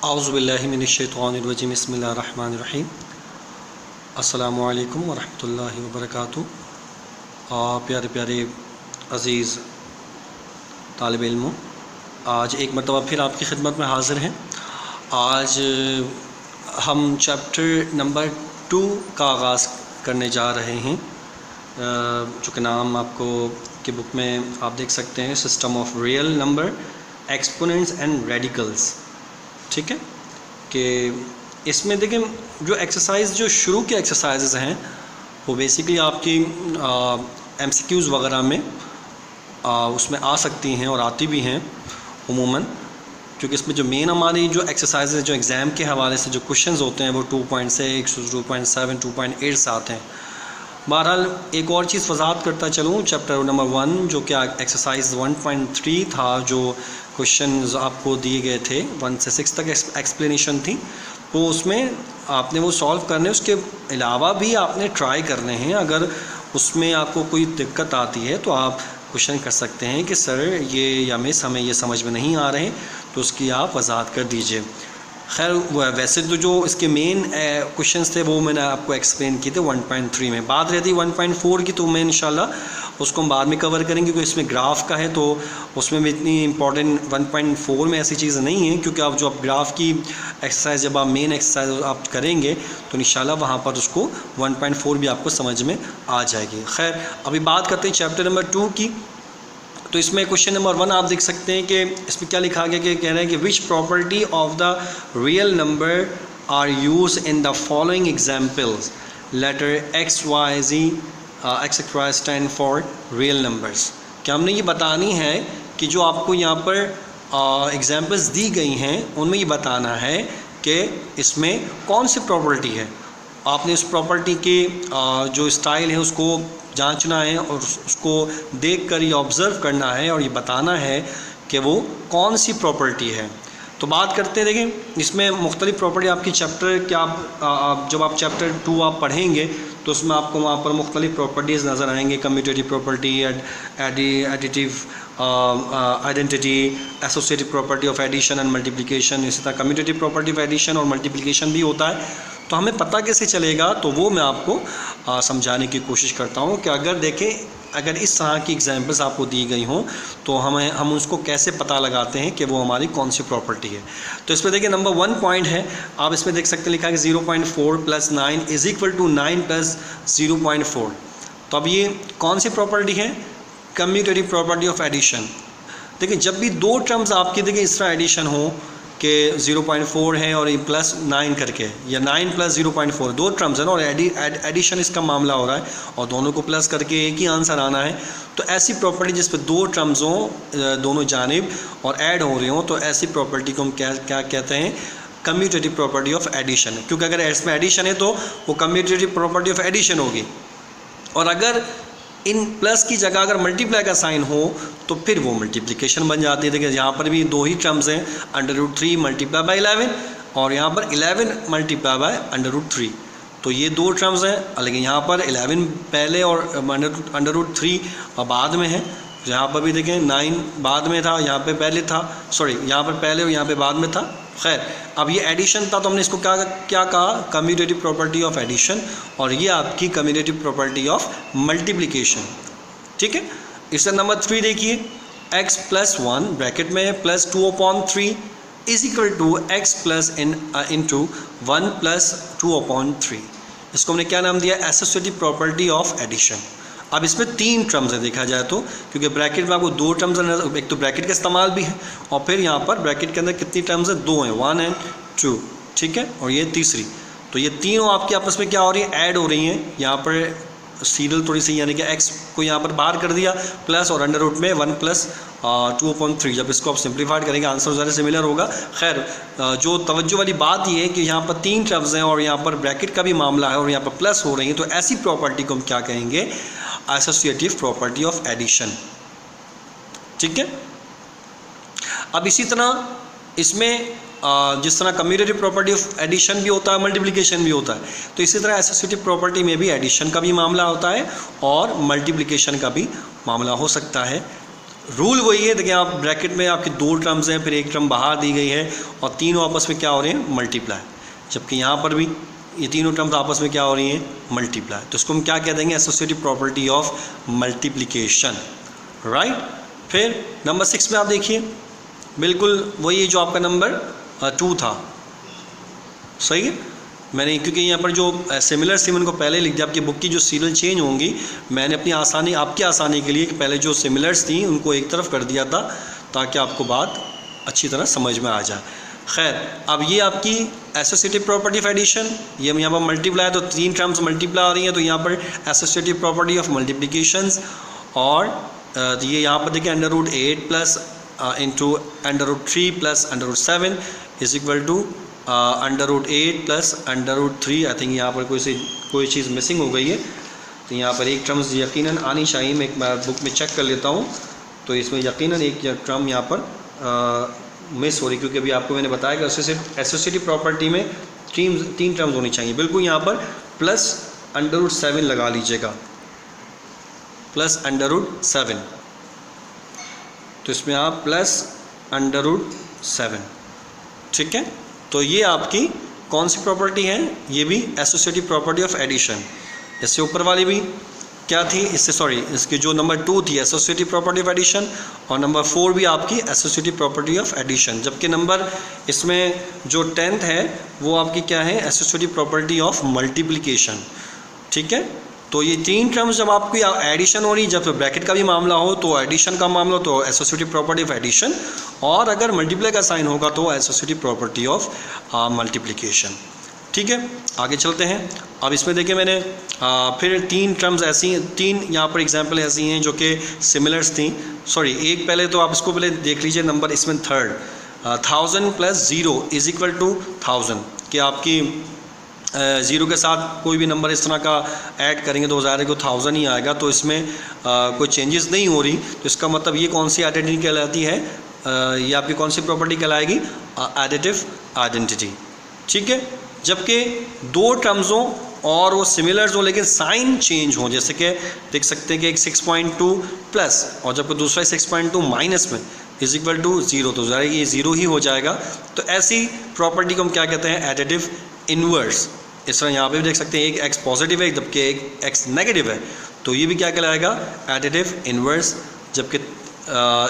औज़ुबिल्लाहि मिनश्शैतानिर्रजीम बिस्मिल्लाहिर्रहमानिर्रहीम। अस्सलामु अलैकुम वरहमतुल्लाहि वबरकातुहू। प्यारे प्यारे अज़ीज़ तालिब इल्मों, आज एक मरतबा फिर आपकी खिदमत में हाज़िर हैं। आज हम चैप्टर नंबर 2 का आगाज़ करने जा रहे हैं, जो कि नाम आपको की बुक में आप देख सकते हैं, system of real number, exponents and radicals. ठीक है कि इसमें देखें जो एक्सरसाइज जो शुरू के एक्सरसाइजेस हैं वो बेसिकली आपकी MCQs वगैरह में उसमें आ सकती हैं और आती भी हैं उमूमन, क्योंकि इसमें जो मेन हमारी जो एक्सरसाइजेज जो एग्ज़ाम के हवाले से जो क्वेश्चंस होते हैं वो 2.6, 2.7, 2.8 से आते हैं। बहरहाल एक और चीज़ वजाहत करता चलूँ, चैप्टर नंबर 1 जो कि एक्सरसाइज 1.3 था, जो क्वेश्चंस आपको दिए गए थे 1 से 6 तक एक्सप्लेनेशन थी, तो उसमें आपने वो सॉल्व करने, उसके अलावा भी आपने ट्राई करने हैं। अगर उसमें आपको कोई दिक्कत आती है तो आप क्वेश्चन कर सकते हैं कि सर ये या मिस हमें ये समझ में नहीं आ रहे, तो उसकी आप वजाहत कर दीजिए। खैर वैसे तो जो इसके मेन क्वेश्चंस थे वो मैंने आपको एक्सप्लेन किए थे 1.3 में। बात रहती 1.4 की, तो मैं इंशाल्लाह उसको हम बाद में कवर करेंगे, क्योंकि इसमें ग्राफ का है तो उसमें भी इतनी इंपॉर्टेंट 1.4 में ऐसी चीज़ नहीं है, क्योंकि आप जो आप ग्राफ की एक्सरसाइज जब आप मेन एक्सरसाइज आप करेंगे तो इंशाल्लाह वहाँ पर उसको 1.4 भी आपको समझ में आ जाएगी। खैर अभी बात करते हैं चैप्टर नंबर 2 की। तो इसमें क्वेश्चन नंबर 1 आप देख सकते हैं कि इसमें क्या लिखा गया, कि कह रहे हैं कि which property of the real number are use in the following examples, letter x y z etcetera stand for real numbers. क्या हमने ये बतानी है कि जो आपको यहाँ पर एग्जाम्पल्स दी गई हैं उनमें ये बताना है कि इसमें कौन सी प्रॉपर्टी है। आपने उस प्रॉपर्टी के जो स्टाइल है उसको जांचना है और उसको देखकर ये ऑब्ज़र्व करना है और ये बताना है कि वो कौन सी प्रॉपर्टी है। तो बात करते हैं, देखें इसमें मुख्तलिफ़ प्रॉपर्टी आपकी चैप्टर क्या आप जब आप चैप्टर 2 आप पढ़ेंगे तो उसमें आपको वहाँ पर मुख्तलिफ़ प्रॉपर्टीज़ नज़र आएंगे। Commutative property, additive identity, associative property of addition and multiplication. इसी तरह कम्यूटेटिव प्रॉपर्टी ऑफ एडिशन और मल्टीप्लिकेशन भी होता है। तो हमें पता कैसे चलेगा, तो वो मैं आपको समझाने की कोशिश करता हूँ कि अगर देखें अगर इस तरह की एग्जांपल्स आपको दी गई हों तो हम उसको कैसे पता लगाते हैं कि वो हमारी कौन सी प्रॉपर्टी है। तो इसमें देखिए नंबर 1 पॉइंट है, आप इसमें देख सकते हैं लिखा है 0.4 + 9 = 9 + 0.4। तो अब ये कौन सी प्रॉपर्टी है? Commutative property of addition. देखिए जब भी दो टर्म्स आपकी देखिए इस तरह एडिशन हो कि 0.4 है और ये +9 करके, या 9 + 0.4 दो टर्म्स है ना, और एडिशन इसका मामला हो रहा है और दोनों को प्लस करके एक ही आंसर आना है। तो ऐसी प्रॉपर्टी जिस पर दो टर्म्स हों दोनों जानिब और ऐड हो रहे हों, तो ऐसी प्रॉपर्टी को हम क्या कहते हैं? Commutative property of addition. क्योंकि अगर इसमें एडिशन है तो वो कम्यूटेटिव प्रॉपर्टी ऑफ एडिशन होगी, और अगर इन प्लस की जगह अगर मल्टीप्लाई का साइन हो तो फिर वो मल्टीप्लिकेशन बन जाती है। देखिए यहाँ पर भी दो ही टर्म्स हैं, √3 × 11 और यहाँ पर 11 × √3। तो ये दो टर्म्स हैं, लेकिन यहाँ पर 11 पहले और √3 बाद में है। यहाँ पर भी देखें 9 बाद में था, यहाँ पे पहले था, सॉरी यहाँ पर पहले और यहाँ पे बाद में था। खैर अब ये एडिशन था तो हमने इसको क्या कहा? कम्यूटेटिव प्रॉपर्टी ऑफ एडिशन, और ये आपकी कम्यूटेटिव प्रॉपर्टी ऑफ मल्टीप्लिकेशन। ठीक है, इसका नंबर 3 देखिए, x + 1 ब्रैकेट में +2/3 = x + 1 + 2/3। इसको हमने क्या नाम दिया? Associative property of addition. अब इसमें 3 टर्म्स है देखा जाए तो, क्योंकि ब्रैकेट में आपको 2 टर्म्स है, एक तो ब्रैकेट का इस्तेमाल भी है और फिर यहाँ पर ब्रैकेट के अंदर कितनी टर्म्स है? 2 हैं, 1 और 2। ठीक है, और ये तीसरी। तो ये तीनों आपके आपस में क्या हो रही है? ऐड हो रही हैं। यहाँ पर सीरियल थोड़ी सी, यानी कि x को यहाँ पर बाहर कर दिया प्लस और अंडर रूट में 1 + 2/3। जब इसको आप सिंप्लीफाइड करेंगे आंसर ज़्यादा सिमिलर होगा। खैर जो तवज्जो वाली बात ये है कि यहाँ पर 3 टर्म्स हैं और यहाँ पर ब्रैकेट का भी मामला है और यहाँ पर प्लस हो रही है, तो ऐसी प्रॉपर्टी को हम क्या कहेंगे? Associative property of addition. ठीक है, अब इसी तरह इसमें जिस तरह कम्यूटेटिव प्रॉपर्टी ऑफ एडिशन भी होता है, मल्टीप्लिकेशन भी होता है, तो इसी तरह एसोसिएटिव प्रॉपर्टी में भी एडिशन का भी मामला होता है और मल्टीप्लिकेशन का भी मामला हो सकता है। रूल वही है। देखिए आप ब्रैकेट में आपकी 2 टर्म्स हैं, फिर एक टर्म बाहर दी गई है और तीनों आपस में क्या हो रहे हैं, मल्टीप्लाई। जबकि यहाँ पर भी ये तीनों टर्म्स आपस में क्या हो रही हैं, मल्टीप्लाई। तो इसको हम क्या कह देंगे, associative property of multiplication, right. फिर नंबर 6 में आप देखिए बिल्कुल वही जो आपका नंबर 2 था, सही है। मैंने क्योंकि यहाँ पर जो सिमिलर थी उनको पहले लिख दिया, आपकी बुक की जो सीरियल चेंज होंगी मैंने अपनी आसानी, आपकी आसानी के लिए कि पहले जो सिमिलर्स थी उनको एक तरफ कर दिया था ताकि आपको बात अच्छी तरह समझ में आ जाए। खैर, अब ये आपकी एसोसिएटिव प्रॉपर्टी ऑफ एडिशन, ये यहाँ पर मल्टीप्लाई, तो 3 टर्म्स मल्टीप्लाई आ रही हैं, तो यहाँ पर एसोसिएटिव प्रॉपर्टी ऑफ मल्टीप्लिकेशंस। और ये यहाँ पर देखिए √8 plus into √3 plus √7 is equal to √8 plus √3। I think यहाँ पर कोई चीज़ मिसिंग हो गई है, तो यहाँ पर एक टर्म्स यकीनन आनी चाहिए। मैं एक बार बुक में चेक कर लेता हूँ, तो इसमें यकीनन एक टर्म यहाँ पर मिस हो रही, क्योंकि अभी आपको मैंने बताया कि एसोसिएटिव प्रॉपर्टी में 3 टर्म्स होनी चाहिए। बिल्कुल यहाँ पर प्लस √7 लगा लीजिएगा, प्लस √7, तो इसमें आप प्लस √7, ठीक है। तो ये आपकी कौन सी प्रॉपर्टी है, ये भी एसोसिएटिव प्रॉपर्टी ऑफ एडिशन। इससे ऊपर वाली भी क्या थी, इसकी जो नंबर 2 थी एसोसिएटिव प्रॉपर्टी ऑफ एडिशन, और नंबर 4 भी आपकी एसोसिएटिव प्रॉपर्टी ऑफ एडिशन। जबकि नंबर इसमें जो 10th है वो आपकी क्या है, एसोसिएटिव प्रॉपर्टी ऑफ मल्टीप्लिकेशन, ठीक है। तो ये 3 टर्म्स जब आपकी एडिशन हो रही, जब ब्रैकेट का भी मामला हो तो एडिशन का मामला हो तो एसोसिएटिव प्रॉपर्टी ऑफ एडिशन, और अगर मल्टीप्लाई का साइन होगा तो एसोसिएटिव प्रॉपर्टी ऑफ मल्टीप्लिकेशन, ठीक है। आगे चलते हैं। अब इसमें देखिए मैंने फिर 3 टर्म्स ऐसी, 3 यहाँ पर एग्जांपल ऐसी हैं जो कि सिमिलर्स थी। एक पहले तो आप इसको पहले देख लीजिए, नंबर इसमें 3rd 1000 plus 0 is equal to 1000, कि आपकी 0 के साथ कोई भी नंबर इस तरह का ऐड करेंगे तो ज़ाहिर है कि 1000 ही आएगा। तो इसमें कोई चेंजेस नहीं हो रही, तो इसका मतलब ये कौन सी आइडेंटिटी कहलाती है, ये आपकी कौन सी प्रॉपर्टी कहलाएगी, एडिटिव आइडेंटिटी, ठीक है। जबकि 2 टर्म्स हों और वो सिमिलर्स हो लेकिन साइन चेंज हो, जैसे कि देख सकते हैं कि एक 6.2 प्लस और जबकि दूसरा 6.2 माइनस में इज इक्वल टू 0, तो ज़ाहिर ये 0 ही हो जाएगा। तो ऐसी प्रॉपर्टी को हम क्या कहते हैं, एडिटिव इन्वर्स। इस तरह यहाँ पे भी देख सकते हैं एक x पॉजिटिव है जबकि एक x नेगेटिव है, तो ये भी क्या कहलाएगा, एडिटिव इन्वर्स। जबकि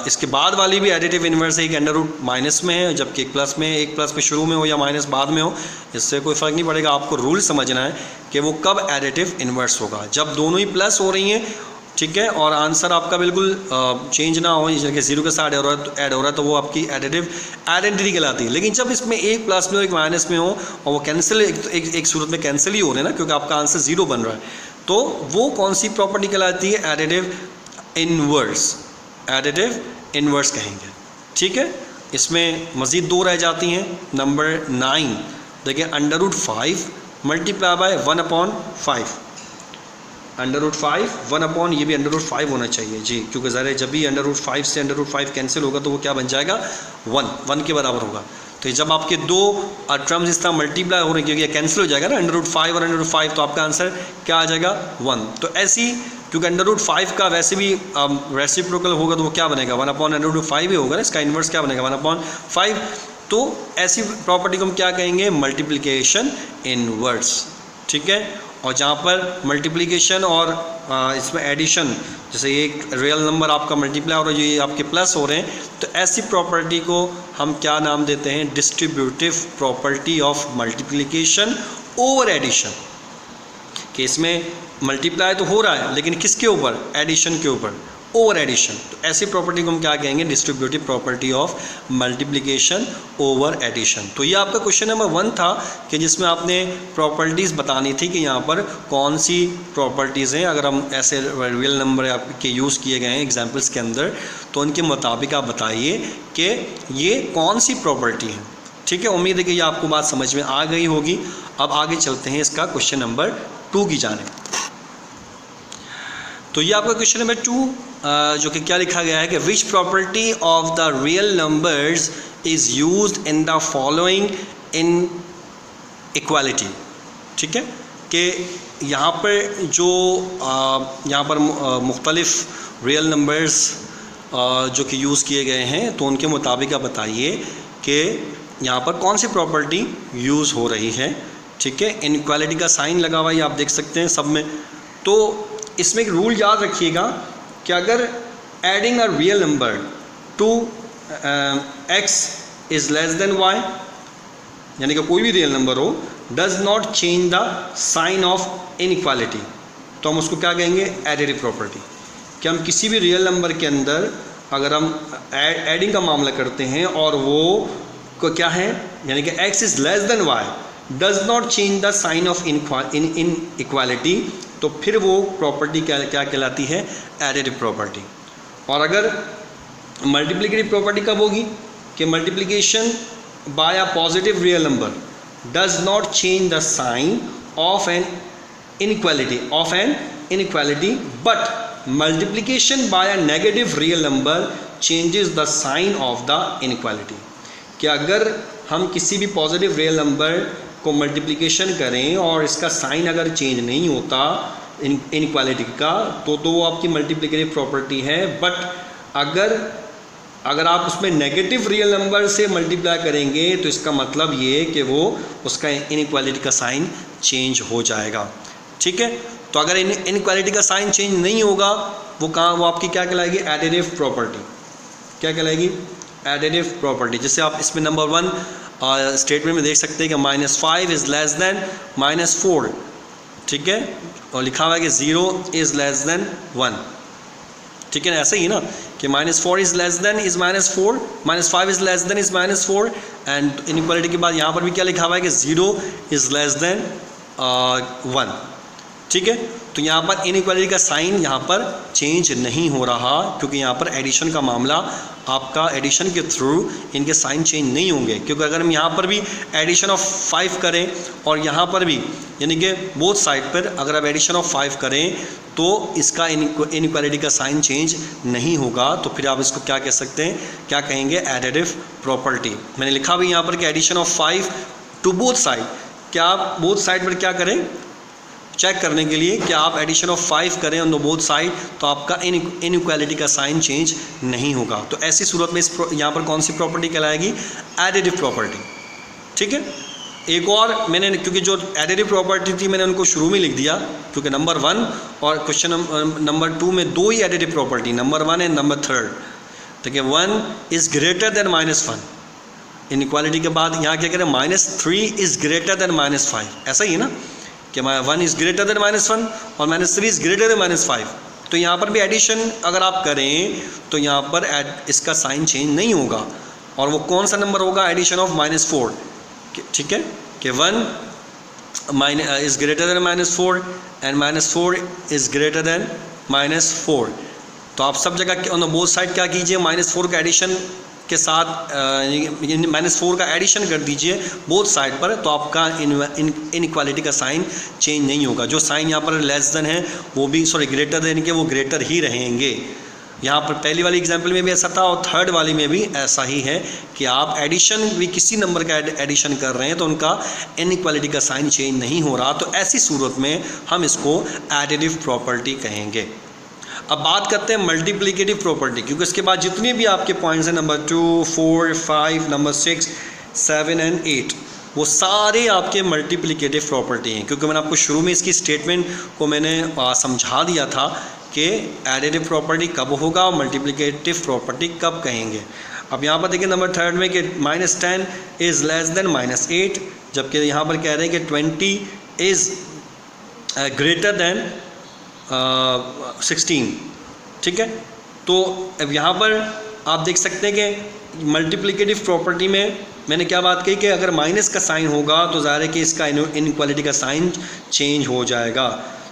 इसके बाद वाली भी एडिटिव इन्वर्स है, एक √ माइनस में है जबकि एक प्लस में, एक प्लस में शुरू में हो या माइनस बाद में हो, इससे कोई फ़र्क नहीं पड़ेगा। आपको रूल समझना है कि वो कब एडिटिव इन्वर्स होगा, जब दोनों ही प्लस हो रही हैं, ठीक है, और आंसर आपका बिल्कुल चेंज ना हो, जैसे 0 के साथ ऐड हो रहा है तो वो आपकी एडिटिव आइडेंटिटी कहलाती है। लेकिन जब इसमें एक प्लस में हो एक माइनस में हो और वो कैंसिल एक सूरत में कैंसिल ही हो रहे हैं ना, क्योंकि आपका आंसर 0 बन रहा है, तो वो कौन सी प्रॉपर्टी कहलाती है, एडिटिव इन्वर्स। एडिटिव इन्वर्स कहेंगे, ठीक है। इसमें मज़ीद 2 रह जाती हैं। नंबर 9 देखिए, √5 मल्टीप्लाई बाय 1/5, √5 1/, ये भी √5 होना चाहिए जी, क्योंकि ज़रा जब भी √5 से √5 कैंसिल होगा तो वो क्या बन जाएगा, 1 के बराबर होगा। तो जब आपके 2 टर्म्स इस तरह मल्टीप्लाई हो रहे हैं, क्योंकि ये कैंसिल हो जाएगा ना, √5 और √5, तो आपका आंसर क्या आ जाएगा, 1। तो ऐसी, क्योंकि √5 का वैसे भी रेसिप्रोकल होगा तो वो क्या बनेगा, 1/√5 ही होगा ना, इसका इन्वर्स क्या बनेगा, 1/5। तो ऐसी प्रॉपर्टी को हम क्या कहेंगे, मल्टीप्लिकेशन इनवर्स, ठीक है। और जहाँ पर मल्टीप्लिकेशन और इसमें एडिशन, जैसे एक रियल नंबर आपका मल्टीप्लाई हो रहा है, ये आपके प्लस हो रहे हैं, तो ऐसी प्रॉपर्टी को हम क्या नाम देते हैं, distributive property of multiplication over addition. कि इसमें मल्टीप्लाई तो हो रहा है लेकिन किसके ऊपर, एडिशन के ऊपर, ओवर एडिशन। तो ऐसी प्रॉपर्टी को हम क्या कहेंगे, distributive property of multiplication over addition. तो ये आपका क्वेश्चन नंबर 1 था कि जिसमें आपने प्रॉपर्टीज़ बतानी थी कि यहाँ पर कौन सी प्रॉपर्टीज़ हैं। अगर हम ऐसे रियल नंबर आपके यूज़ किए गए हैं एग्जाम्पल्स के अंदर, तो उनके मुताबिक आप बताइए कि ये कौन सी प्रॉपर्टी है, ठीक है। उम्मीद है कि ये आपको बात समझ में आ गई होगी। अब आगे चलते हैं इसका क्वेश्चन नंबर 2 की जानिब। तो ये आपका क्वेश्चन नंबर 2 जो कि क्या लिखा गया है कि which property of the real numbers is used in the following in equality, ठीक है। कि यहाँ पर जो यहाँ पर मुख्तलिफ रियल नंबर्स जो कि यूज़ किए गए हैं, तो उनके मुताबिक आप बताइए कि यहाँ पर कौन सी प्रॉपर्टी यूज़ हो रही है। ठीक है, इनइक्वालिटी का साइन लगा हुआ है, आप देख सकते हैं सब में। तो इसमें एक रूल याद रखिएगा कि अगर adding a real number to x is less than y, यानी कि कोई भी रियल नंबर हो, does not change the sign of inequality, तो हम उसको क्या कहेंगे, एडिटिव प्रॉपर्टी। कि हम किसी भी रियल नंबर के अंदर अगर हम एडिंग का मामला करते हैं और वो को क्या है, यानी कि x is less than y does not change the sign of inequality, तो फिर वो प्रॉपर्टी क्या कहलाती है, एडिटिव प्रॉपर्टी। और अगर मल्टीप्लिकेटिव प्रॉपर्टी कब होगी कि multiplication by a positive real number does not change the sign of an inequality but multiplication by a negative real number changes the sign of the inequality. कि अगर हम किसी भी पॉजिटिव रियल नंबर को multiplication करें और इसका sign अगर चेंज नहीं होता इनइक्वालिटी का, तो वो आपकी मल्टीप्लिकेटिव प्रॉपर्टी है। बट अगर आप उसमें नेगेटिव रियल नंबर से मल्टीप्लाई करेंगे तो इसका मतलब ये कि वो उसका इनइक्वालिटी का साइन चेंज हो जाएगा। ठीक है, तो अगर इनइक्वालिटी का साइन चेंज नहीं होगा वो आपकी क्या कहलाएगी, एडिटिव प्रॉपर्टी। क्या कहलाएगी, एडिटिव प्रॉपर्टी। जैसे आप इसमें नंबर 1 स्टेटमेंट में देख सकते हैं कि -5 इज़ लेस देन -4। ठीक है, और लिखा हुआ है कि 0 इज़ लेस देन 1। ठीक है ना, ऐसे ही ना कि -4 is less then is -4, -5 is less then is -4, and inequality के बाद यहाँ पर भी क्या लिखा हुआ है कि 0 इज़ लेस देन 1। ठीक है, तो यहाँ पर इनइक्वालिटी का साइन यहाँ पर चेंज नहीं हो रहा, क्योंकि यहाँ पर एडिशन का मामला, आपका एडिशन के थ्रू इनके साइन चेंज नहीं होंगे। क्योंकि अगर हम यहाँ पर भी एडिशन ऑफ 5 करें और यहाँ पर भी, यानी कि बोथ साइड पर अगर आप एडिशन ऑफ 5 करें तो इसका इनइक्वालिटी का साइन चेंज नहीं होगा। तो फिर आप इसको क्या कह सकते हैं, क्या कहेंगे, एडिटिव प्रॉपर्टी। मैंने लिखा भी यहाँ पर कि addition of 5 to both side, क्या आप बोथ साइड पर क्या करें, चेक करने के लिए कि आप एडिशन ऑफ 5 करें ऑन द बोथ साइड, तो आपका इनइक्वालिटी का साइन चेंज नहीं होगा। तो ऐसी सूरत में यहाँ पर कौन सी प्रॉपर्टी कहलाएगी, एडिटिव प्रॉपर्टी। ठीक है, एक और मैंने, क्योंकि जो एडिटिव प्रॉपर्टी थी मैंने उनको शुरू में लिख दिया, क्योंकि नंबर 1 और क्वेश्चन नंबर 2 में 2 ही additive property, number 1 and number 3। देखिए 1 इज़ ग्रेटर देन -1, इनइक्वालिटी के बाद यहाँ क्या कह रहे हैं, -3 इज़ ग्रेटर देन -5। ऐसा ही है ना कि 1 इज़ ग्रेटर देन -1 और -3 इज़ ग्रेटर देन -5। तो यहाँ पर भी एडिशन अगर आप करें तो यहाँ पर इसका साइन चेंज नहीं होगा। और वो कौन सा नंबर होगा, एडिशन ऑफ -4। ठीक है, कि 1 is greater than -4 and -4 is greater than -4। तो आप सब जगह ऑन द बोथ साइड क्या कीजिए, -4 का एडिशन के साथ -4 का एडिशन कर दीजिए बोथ साइड पर, तो आपका इनइक्वालिटी का साइन चेंज नहीं होगा। जो साइन यहाँ पर लेस देन है वो भी, सॉरी ग्रेटर देन के, वो ग्रेटर ही रहेंगे। यहाँ पर पहली वाली एग्जांपल में भी ऐसा था और थर्ड वाली में भी ऐसा ही है कि आप एडिशन भी किसी नंबर का एडिशन कर रहे हैं तो उनका इनइक्वालिटी का साइन चेंज नहीं हो रहा, तो ऐसी सूरत में हम इसको एडिटिव प्रॉपर्टी कहेंगे। अब बात करते हैं मल्टीप्लिकेटिव प्रॉपर्टी, क्योंकि इसके बाद जितने भी आपके पॉइंट्स हैं नंबर 2, 4, 5, नंबर 6, 7 एंड 8, वो सारे आपके मल्टीप्लिकेटिव प्रॉपर्टी हैं। क्योंकि मैंने आपको शुरू में इसकी स्टेटमेंट को मैंने समझा दिया था कि एडिटिव प्रॉपर्टी कब होगा और मल्टीप्लिकेटिव प्रॉपर्टी कब कहेंगे। अब यहाँ पर देखिए नंबर 3 में कि -10 इज़ लेस देन -8, जबकि यहाँ पर कह रहे हैं कि 20 इज़ ग्रेटर देन 16। ठीक है, तो अब यहाँ पर आप देख सकते हैं कि मल्टीप्लिकेटिव प्रॉपर्टी में मैंने क्या बात कही कि अगर माइनस का साइन होगा तो ज़ाहिर है कि इसका इनइक्वालिटी का साइन चेंज हो जाएगा।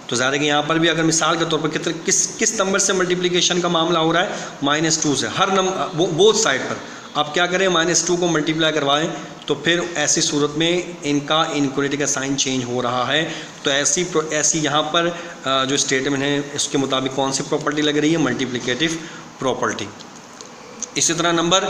तो ज़ाहिर है कि यहाँ पर भी अगर मिसाल के तौर पर किस नंबर से मल्टीप्लिकेशन का मामला हो रहा है, -2 से। हर नंबर बोथ साइड पर आप क्या करें, -2 को मल्टीप्लाई करवाएं, तो फिर ऐसी सूरत में इनका इनइक्वालिटी का साइन चेंज हो रहा है। तो ऐसी यहाँ पर जो स्टेटमेंट है इसके मुताबिक कौन सी प्रॉपर्टी लग रही है, मल्टीप्लिकेटिव प्रॉपर्टी। इसी तरह नंबर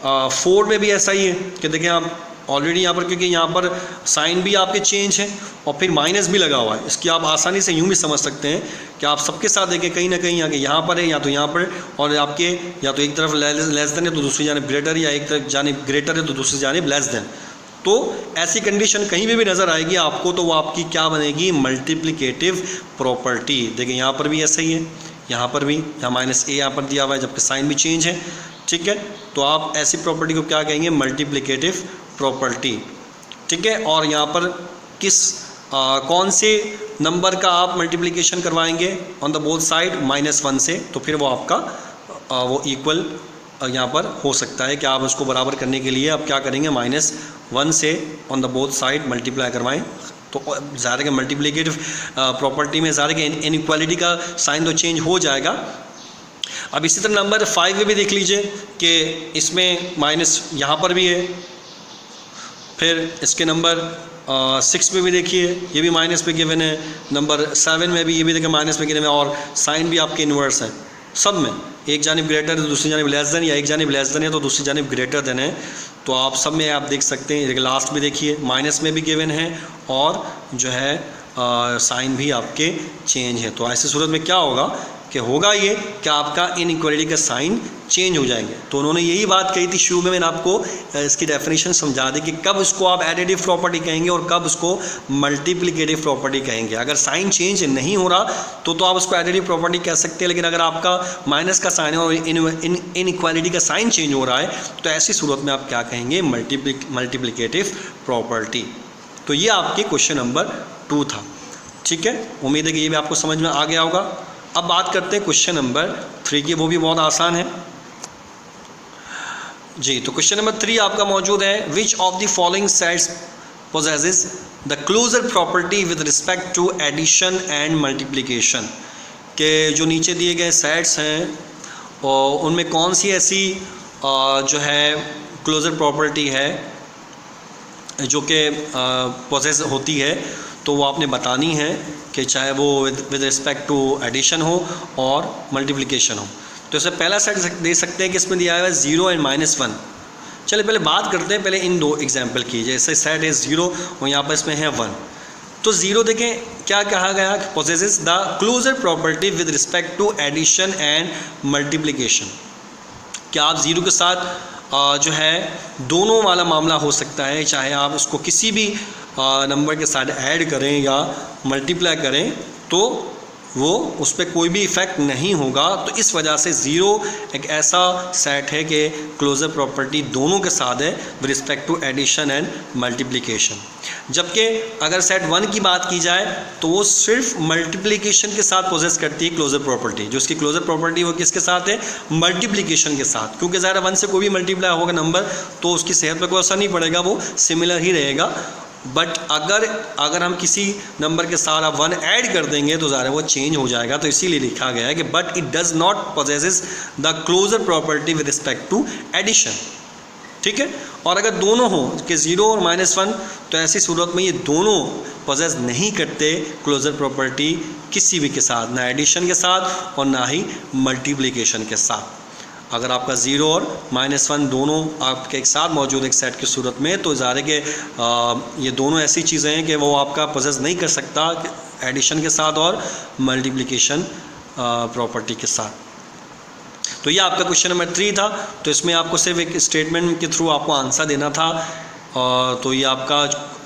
4 में भी ऐसा ही है कि देखें आप ऑलरेडी यहाँ पर, क्योंकि यहाँ पर साइन भी आपके चेंज है और फिर माइनस भी लगा हुआ है। इसकी आप आसानी से यूँ भी समझ सकते हैं कि आप सबके साथ देखें कहीं ना कहीं आगे यहाँ पर है या तो यहाँ पर, और आपके या तो एक तरफ लेस देन है तो दूसरी जानिब ग्रेटर, या एक तरफ जानिब ग्रेटर है तो दूसरी जानिब लेस देन। तो ऐसी कंडीशन कहीं भी नज़र आएगी आपको तो वो आपकी क्या बनेगी, मल्टीप्लिकेटिव प्रॉपर्टी। देखिए यहाँ पर भी ऐसा ही है, यहाँ पर भी, यहाँ माइनस ए यहाँ पर दिया हुआ है जबकि साइन भी चेंज है, ठीक है। तो आप ऐसी प्रॉपर्टी को क्या कहेंगे, मल्टीप्लिकेटिव प्रॉपर्टी, ठीक है। और यहाँ पर कौन से नंबर का आप मल्टीप्लिकेशन करवाएंगे ऑन द बोथ साइड, -1 से, तो फिर वो आपका वो इक्वल यहाँ पर हो सकता है कि आप उसको बराबर करने के लिए आप क्या करेंगे, -1 से on the both side multiply करवाएं। तो ज़ाहिर है मल्टीप्लिकेटिव प्रॉपर्टी में ज़ाहिर है इनइक्वालिटी का साइन तो चेंज हो जाएगा। अब इसी तरह नंबर 5 में भी देख लीजिए कि इसमें माइनस यहाँ पर भी है, फिर इसके नंबर 6 में भी देखिए ये भी माइनस पे गिवन है, नंबर 7 में भी ये भी देखिए माइनस पे गिवन है, और साइन भी आपके इन्वर्स है। सब में एक जानिब ग्रेटर है तो दूसरी जानिब लेस देन, या एक जानिब लेस देन है तो दूसरी जानिब ग्रेटर देन है। तो आप सब में आप देख सकते हैं, लास्ट में देखिए माइनस में भी गिवन है और जो है साइन भी आपके चेंज है। तो ऐसी सूरत में क्या होगा कि होगा ये कि आपका इनइक्वालिटी का साइन चेंज हो जाएंगे। तो उन्होंने यही बात कही थी शुरू में, मैंने आपको इसकी डेफिनेशन समझा दी कि कब उसको आप एडिटिव प्रॉपर्टी कहेंगे और कब उसको मल्टीप्लिकेटिव प्रॉपर्टी कहेंगे। अगर साइन चेंज नहीं हो रहा तो आप उसको एडिटिव प्रॉपर्टी कह सकते हैं, लेकिन अगर आपका माइनस का साइन है और इनइक्वालिटी का साइन चेंज हो रहा है तो ऐसी सूरत में आप क्या कहेंगे, मल्टीप्लिकेटिव प्रॉपर्टी। तो ये आपके क्वेश्चन नंबर 2 था, ठीक है। उम्मीद है कि ये भी आपको समझ में आ गया होगा। अब बात करते हैं क्वेश्चन नंबर 3 की, वो भी बहुत आसान है जी। तो क्वेश्चन नंबर 3 आपका मौजूद है, which of the following sets possesses the closure property with respect to addition and multiplication. के जो नीचे दिए गए सेट्स हैं और उनमें कौन सी ऐसी जो है क्लोजर प्रॉपर्टी है जो कि पोजेस होती है, तो वो आपने बतानी है कि चाहे वो विद रिस्पेक्ट टू एडिशन हो और मल्टीप्लिकेशन हो। तो इससे पहला सेट दे सकते हैं कि इसमें दिया हुआ है 0 एंड -1। चलिए पहले बात करते हैं पहले इन 2 एग्जाम्पल की। जैसे सेट है 0 और यहाँ पर इसमें है 1। तो 0 देखें क्या कहा गया, possesses the closure property with respect to addition and multiplication. क्या आप 0 के साथ जो है दोनों वाला मामला हो सकता है, चाहे आप उसको किसी भी नंबर के साथ ऐड करें या मल्टीप्लाई करें तो वो उस पर कोई भी इफ़ेक्ट नहीं होगा। तो इस वजह से 0 एक ऐसा सेट है कि क्लोजर प्रॉपर्टी दोनों के साथ है with respect to addition and multiplication. जबकि अगर सेट 1 की बात की जाए तो वो सिर्फ मल्टीप्लिकेशन के साथ पोजेस करती है क्लोजर प्रॉपर्टी। जो उसकी क्लोजर प्रॉपर्टी वो किसके साथ है, मल्टीप्लिकेशन के साथ, क्योंकि ज़ाहिर 1 से कोई भी मल्टीप्लाई होगा नंबर तो उसकी सेहत पर कोई असर नहीं पड़ेगा, वो सिमिलर ही रहेगा। बट अगर हम किसी नंबर के साथ आप 1 ऐड कर देंगे तो ज़ाहिर वो चेंज हो जाएगा। तो इसीलिए लिखा गया है कि but it does not possesses the closure property with respect to addition, ठीक है। और अगर दोनों हो कि 0 और -1 तो ऐसी सूरत में ये दोनों पोजेस नहीं करते क्लोजर प्रॉपर्टी किसी भी के साथ, ना एडिशन के साथ और ना ही मल्टीप्लिकेशन के साथ। अगर आपका 0 और -1 दोनों आपके एक साथ मौजूद एक सेट की सूरत में तो ज़ाहिर है कि ये दोनों ऐसी चीज़ें हैं कि वो आपका पोजेस नहीं कर सकता एडिशन के साथ और मल्टीप्लिकेशन प्रॉपर्टी के साथ। तो ये आपका क्वेश्चन नंबर 3 था। तो इसमें आपको सिर्फ एक स्टेटमेंट के थ्रू आपको आंसर देना था। तो ये आपका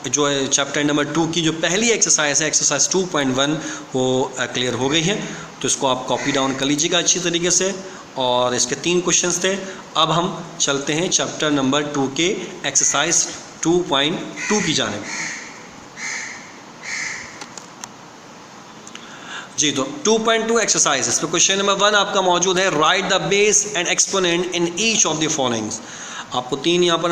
जो है चैप्टर नंबर 2 की जो पहली एक्सरसाइज है, एक्सरसाइज 2.1, वो क्लियर हो गई है। तो इसको आप कॉपी डाउन कर लीजिएगा अच्छी तरीके से। और इसके 3 क्वेश्चंस थे। अब हम चलते हैं चैप्टर नंबर 2 के एक्सरसाइज 2.2 की जानिब जी। तो 2.2 एक्सरसाइज, इस पर क्वेश्चन नंबर 1 आपका मौजूद है, right the base and exponent in each of the followings. आपको 3 यहाँ पर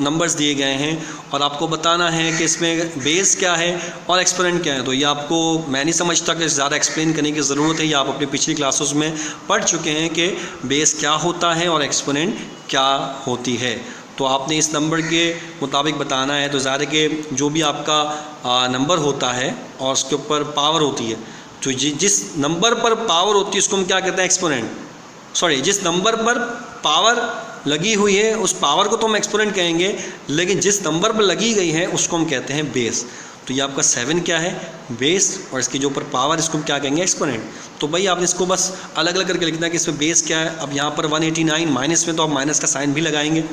नंबर्स दिए गए हैं और आपको बताना है कि इसमें बेस क्या है और एक्सपोनेंट क्या है। तो ये आपको मैं नहीं समझता कि ज़्यादा एक्सप्लेन करने की ज़रूरत है, ये आप अपनी पिछली क्लासेस में पढ़ चुके हैं कि बेस क्या होता है और एक्सपोनेंट क्या होती है। तो आपने इस नंबर के मुताबिक बताना है। तो ज़ाहिर है कि जो भी आपका नंबर होता है और उसके ऊपर पावर होती है, तो जिस नंबर पर पावर होती है उसको हम क्या कहते हैं, एक्सपोनेंट। सॉरी, जिस नंबर पर पावर लगी हुई है उस पावर को तो हम एक्सपोनेंट कहेंगे, लेकिन जिस नंबर पर लगी गई है उसको हम कहते हैं बेस। तो ये आपका 7 क्या है, बेस, और इसके जो ऊपर पावर इसको हम क्या कहेंगे, एक्सपोनेंट। तो भाई आपने इसको बस अलग अलग करके लिखना है कि इसमें बेस क्या है। अब यहाँ पर 189 माइनस में, तो आप माइनस का साइन भी लगाएंगे,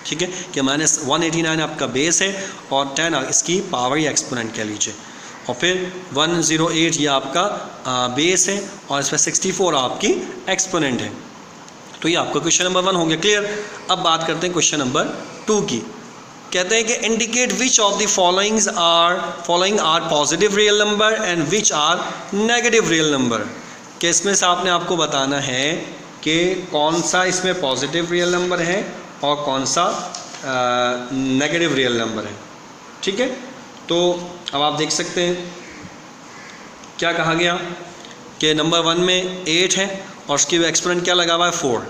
ठीक है, कि माइनस 189 आपका बेस है और 10 इसकी पावर या एक्सपोनेंट कह लीजिए, और फिर 108 ये आपका बेस है और इसमें 64 आपकी एक्सपोनेंट है। तो ये आपका क्वेश्चन नंबर 1 हो गया क्लियर। अब बात करते हैं क्वेश्चन नंबर 2 की। कहते हैं कि indicate which of the following are positive real number and which are negative real number. कि इसमें से आपको बताना है कि कौन सा इसमें पॉजिटिव रियल नंबर है और कौन सा नेगेटिव रियल नंबर है, ठीक है। तो अब आप देख सकते हैं क्या कहा गया कि नंबर 1 में 8 है और उसकी एक्सपोनेंट क्या लगा हुआ है, 4।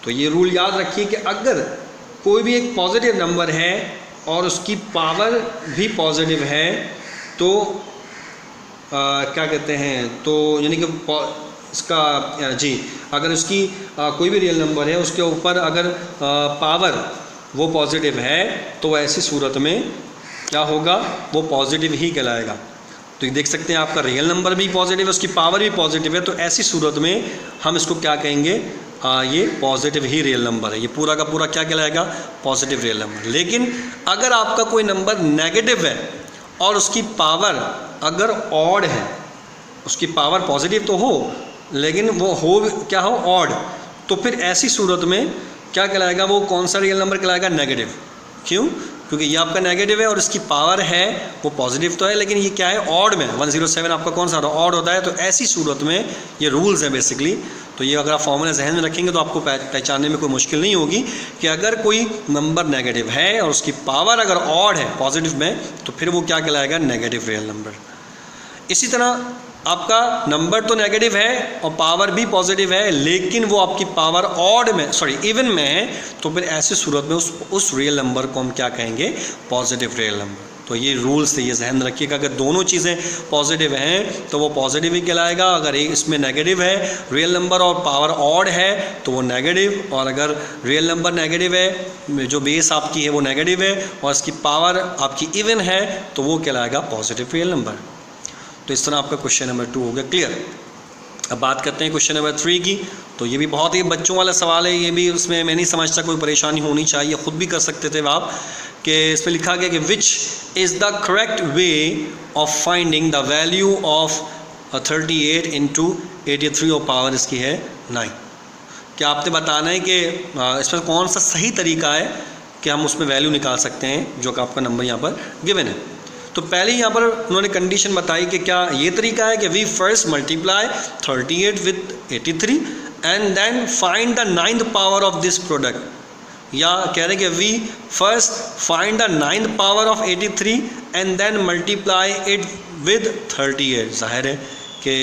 तो ये रूल याद रखिए कि अगर कोई भी एक पॉजिटिव नंबर है और उसकी पावर भी पॉजिटिव है तो क्या कहते हैं, तो यानी कि इसका जी अगर उसकी कोई भी रियल नंबर है उसके ऊपर अगर पावर वो पॉजिटिव है तो ऐसी सूरत में क्या होगा, वो पॉजिटिव ही कहलाएगा। तो देख सकते हैं आपका रियल नंबर भी पॉजिटिव है, उसकी पावर भी पॉजिटिव है, तो ऐसी सूरत में हम इसको क्या कहेंगे, ये पॉजिटिव ही रियल नंबर है। ये पूरा का पूरा क्या कहलाएगा, पॉजिटिव रियल नंबर। लेकिन अगर आपका कोई नंबर नेगेटिव है और उसकी पावर अगर ऑड है, उसकी पावर पॉजिटिव तो हो लेकिन वो हो क्या हो, ऑड, तो फिर ऐसी सूरत में क्या कहलाएगा, वो कौन सा रियल नंबर कहलाएगा, नेगेटिव। क्यों, क्योंकि ये आपका नेगेटिव है और इसकी पावर है वो पॉजिटिव तो है, लेकिन ये क्या है, ऑड में। 107 आपका कौन सा ऑड होता है। तो ऐसी सूरत में ये रूल्स हैं बेसिकली। तो ये अगर आप फॉर्मूला जहन में रखेंगे तो आपको पहचानने में कोई मुश्किल नहीं होगी कि अगर कोई नंबर नेगेटिव है और उसकी पावर अगर ऑड है पॉजिटिव में, तो फिर वो क्या कहलाएगा, नेगेटिव रियल नंबर। इसी तरह आपका नंबर तो नेगेटिव है और पावर भी पॉजिटिव है, लेकिन वो आपकी पावर ऑड में इवन में है, तो फिर ऐसी सूरत में उस रियल नंबर को हम क्या कहेंगे, पॉजिटिव रियल नंबर। तो ये रूल्स ये जहन रखिएगा, अगर दोनों चीज़ें पॉजिटिव हैं तो वो पॉजिटिव ही कहलाएगा, अगर एक इसमें नेगेटिव है रियल नंबर और पावर ऑड है तो वो नेगेटिव, और अगर रियल नंबर नेगेटिव है, जो बेस आपकी है वो नेगेटिव है और इसकी पावर आपकी इवन है, तो वो कहलाएगा पॉजिटिव रियल नंबर। तो इस तरह आपका क्वेश्चन नंबर 2 हो गया क्लियर। अब बात करते हैं क्वेश्चन नंबर 3 की। तो ये भी बहुत ही बच्चों वाला सवाल है, ये भी उसमें मैं नहीं समझता कोई परेशानी होनी चाहिए, ख़ुद भी कर सकते थे आप। कि इसमें लिखा गया कि which is the correct way of finding the value of 38 into 83 और पावर इसकी है 9। क्या आपने बताना है कि इसमें कौन सा सही तरीका है कि हम उसमें वैल्यू निकाल सकते हैं जो कि आपका नंबर यहाँ पर गिवन है। तो पहले यहाँ पर उन्होंने कंडीशन बताई कि क्या ये तरीका है कि we first multiply 38 with 83 and then find the 9th power of this product, या कह रहे कि we first find the 9th power of 83 and then multiply it with 38। जाहिर है कि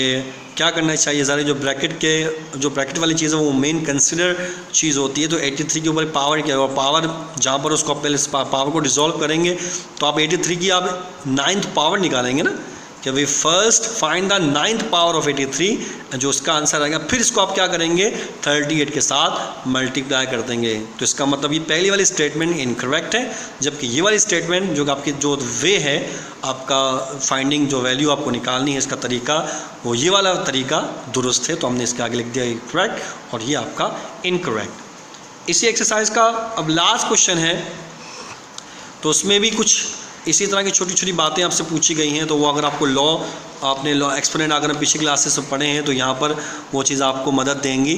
क्या करना चाहिए, ज़रा जो ब्रैकेट वाली चीज़ है वो मेन कंसिडर चीज़ होती है। तो 83 के ऊपर पावर क्या है, पावर जहाँ पर उसको पहले पावर को डिसॉल्व करेंगे तो आप 83 की आप 9th पावर निकालेंगे ना, कि we first find the 9th power of 83, जो उसका आंसर आएगा, फिर इसको आप क्या करेंगे 38 के साथ मल्टीप्लाई कर देंगे। तो इसका मतलब ये पहली वाली स्टेटमेंट इनकरेक्ट है, जबकि ये वाली स्टेटमेंट जो आपकी जो वे है आपका फाइंडिंग जो वैल्यू आपको निकालनी है इसका तरीका, वो ये वाला तरीका दुरुस्त है। तो हमने इसके आगे लिख दिया करेक्ट और ये आपका इनकरेक्ट। इसी एक्सरसाइज का अब लास्ट क्वेश्चन है, तो उसमें भी कुछ इसी तरह की छोटी छोटी बातें आपसे पूछी गई हैं। तो वो अगर आपको आपने लॉ एक्सपोनेंट अगर पिछले क्लासेस में पढ़े हैं तो यहाँ पर वो चीज़ आपको मदद देंगी।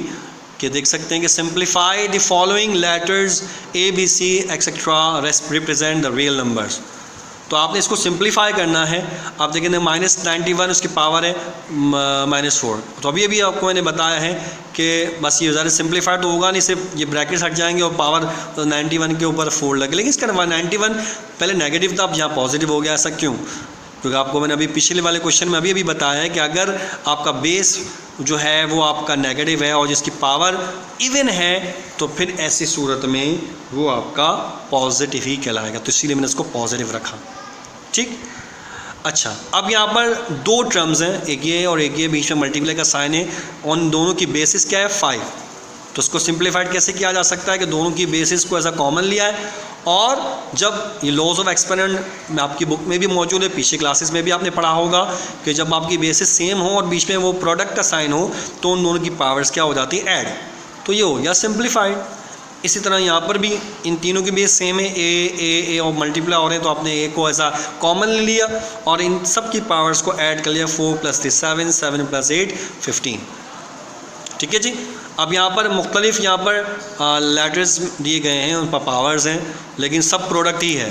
कि देख सकते हैं कि simplify the following letters ABC etcetera represent the real numbers. तो आपने इसको सिंप्लीफाई करना है। आप देखेंगे -91 उसकी पावर है -4। तो अभी आपको मैंने बताया है कि बस ये ज़्यादा सिंप्लीफाई तो होगा नहीं, सिर्फ ये ब्रैकेट्स हट जाएंगे और पावर 91 के ऊपर 4 लगे। लेकिन इसका 91 पहले नेगेटिव था, अब यहाँ पॉजिटिव हो गया। ऐसा क्यों? क्योंकि आपको मैंने अभी पिछले वाले क्वेश्चन में अभी बताया है कि अगर आपका बेस जो है वो आपका नेगेटिव है और जिसकी पावर इवन है तो फिर ऐसी सूरत में वो आपका पॉजिटिव ही कहलाएगा। तो इसीलिए मैंने इसको पॉजिटिव रखा। ठीक, अच्छा, अब यहाँ पर दो टर्म्स हैं, एक ये और एक ये, बीच में मल्टीप्लाई का साइन है। उन दोनों की बेसिस क्या है 5। तो उसको सिंप्लीफाइड कैसे किया जा सकता है कि दोनों की बेसिस को ऐसा कॉमन लिया है, और जब ये लॉज ऑफ एक्सपोनेंट में आपकी बुक में भी मौजूद है, पीछे क्लासेस में भी आपने पढ़ा होगा कि जब आपकी बेसिस सेम हो और बीच में वो प्रोडक्ट का साइन हो तो उन दोनों की पावर्स क्या हो जाती है, ऐड। तो ये हो गया सिंप्लीफाइड। इसी तरह यहाँ पर भी इन तीनों की बेस सेम है, ए और मल्टीप्लाई हो रहे हैं, तो आपने ए को ऐसा कॉमन ले लिया और इन सब की पावर्स को ऐड कर लिया, 4 + 3 7, 7 + 8 15। ठीक है जी। अब यहाँ पर मुख्तलिफ यहाँ पर लेटर्स दिए गए हैं, उन पर पावर्स हैं, लेकिन सब प्रोडक्ट ही है।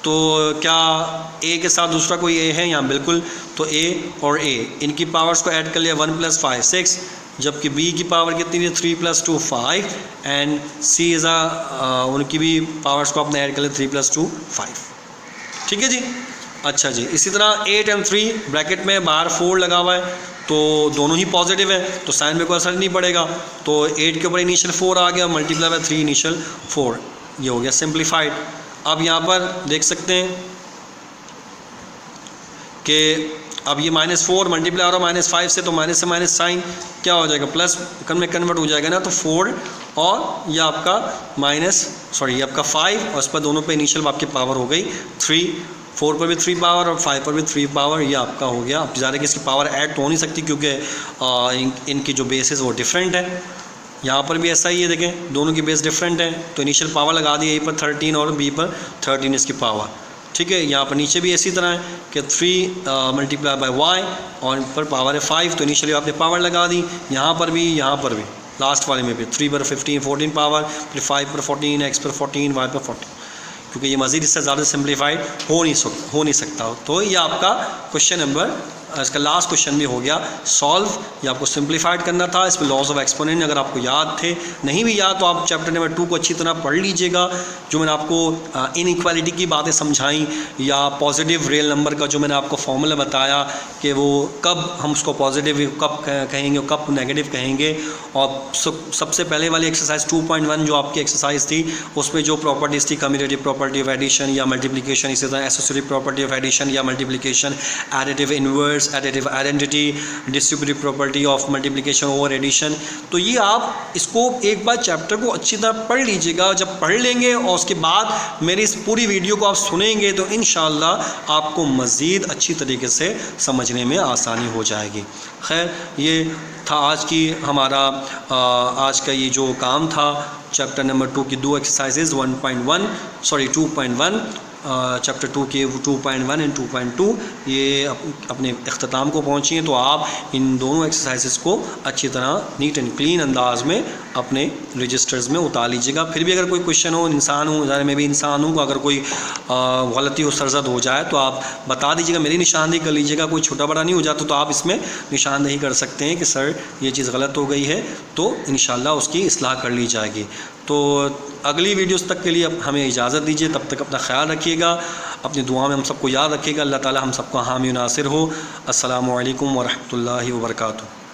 तो क्या ए के साथ दूसरा कोई ए है यहाँ? बिल्कुल। तो ए और ए इनकी पावर्स को ऐड कर लिया, 1 + 5 6, जबकि बी की पावर कितनी है, 3 + 2 5, एंड सी इज़ उनकी भी पावर्स को आपने ऐड कर लिया, 3 + 2 5। ठीक है जी। अच्छा जी। इसी तरह 8 और 3 ब्रैकेट में बाहर 4 लगा हुआ है, तो दोनों ही पॉजिटिव है, तो साइन में कोई असर नहीं पड़ेगा। तो 8 के ऊपर इनिशियल 4 आ गया, मल्टीप्लाई बाय 3 इनिशियल 4, ये हो गया सिंप्लीफाइड। अब यहाँ पर देख सकते हैं कि अब ये -4 मल्टीप्लाई हो रहा है -5 से, तो माइनस से माइनस साइन क्या हो जाएगा, प्लस में कन्वर्ट हो जाएगा ना, तो 4 और ये आपका ये आपका 5 और इस पर दोनों पे इनिशियल आपकी पावर हो गई 3, 4 पर भी 3 पावर और 5 पर भी 3 पावर, ये आपका हो गया। अब ज़्यादा कि इसकी पावर ऐड तो हो नहीं सकती क्योंकि इनकी जो बेसिस वो डिफरेंट है। यहाँ पर भी ऐसा ही है, देखें दोनों की बेस डिफरेंट है, तो इनिशियल पावर लगा दी ए पर 13 और बी पर 13 इसकी पावर। ठीक है। यहाँ पर नीचे भी इसी तरह है कि 3 × y और इन पर पावर है 5, तो इनिशियली आपने पावर लगा दी। यहाँ पर भी लास्ट वाले में भी 3 पर 15 14 पावर, फिर 5 पर 14, x पर 14, y पर 14, क्योंकि ये मज़ीद इससे ज़्यादा सिंप्लीफाइड हो नहीं सकता। तो ये आपका क्वेश्चन नंबर, इसका लास्ट क्वेश्चन भी हो गया सॉल्व। ये आपको सिंप्लीफाइड करना था। इसमें लॉज ऑफ एक्सपोनेंट अगर आपको याद थे, नहीं भी याद तो आप चैप्टर नंबर 2 को अच्छी तरह पढ़ लीजिएगा। जो मैंने आपको इनइक्वालिटी की बातें समझाई या पॉजिटिव रियल नंबर का जो मैंने आपको फॉर्मूला बताया कि वो कब हम उसको पॉजिटिव कब कहेंगे और कब नेगेटिव कहेंगे, और सबसे पहले वाली एक्सरसाइज 2.1 जो आपकी एक्सरसाइज थी उसमें जो प्रॉपर्टीज़ थी, कम्यूटेटिव प्रॉपर्टी ऑफ एडिशन या मल्टीप्लिकेशन, इसी तरह एसोसिएटिव प्रॉपर्टी ऑफ एडिशन या multiplication, additive inverse, additive identity, distributive property of multiplication over addition. तो ये आप इसको एक बार चैप्टर को अच्छी तरह पढ़ लीजिएगा। जब पढ़ लेंगे और उसके बाद मेरी इस पूरी वीडियो को आप सुनेंगे तो इंशाअल्लाह आपको मज़ीद अच्छी तरीके से समझने में आसानी हो जाएगी। खैर, ये था आज की हमारा आज का ये जो काम था चैप्टर नंबर 2 की 2 एक्सरसाइजेज 2.1 चैप्टर 2 के 2.1 एंड 2.2 ये अपने अख्ताम को पहुँची हैं। तो आप इन दोनों एक्सरसाइजेस को अच्छी तरह नीट एंड क्लीन अंदाज में अपने रजिस्टर्स में उतार लीजिएगा। फिर भी अगर कोई क्वेश्चन हो, इंसान हूँ, ज़ाहिर मैं भी इंसान हूँ, अगर कोई गलती हो, सरजद हो जाए तो आप बता दीजिएगा, मेरी निशानदेही कर लीजिएगा। कोई छोटा बड़ा नहीं हो जाता तो आप इसमें निशानदेही कर सकते हैं कि सर ये चीज़ गलत हो गई है, तो इंशाल्लाह उसकी इस्लाह कर ली जाएगी। तो अगली वीडियोस तक के लिए हमें इजाज़त दीजिए। तब तक अपना ख्याल रखिएगा, अपनी दुआ में हम सबको याद रखिएगा। अल्लाह ताला हम सबको हामी नासिर हो। अस्सलामु अलैकुम व रहमतुल्लाहि व बरकातुहू।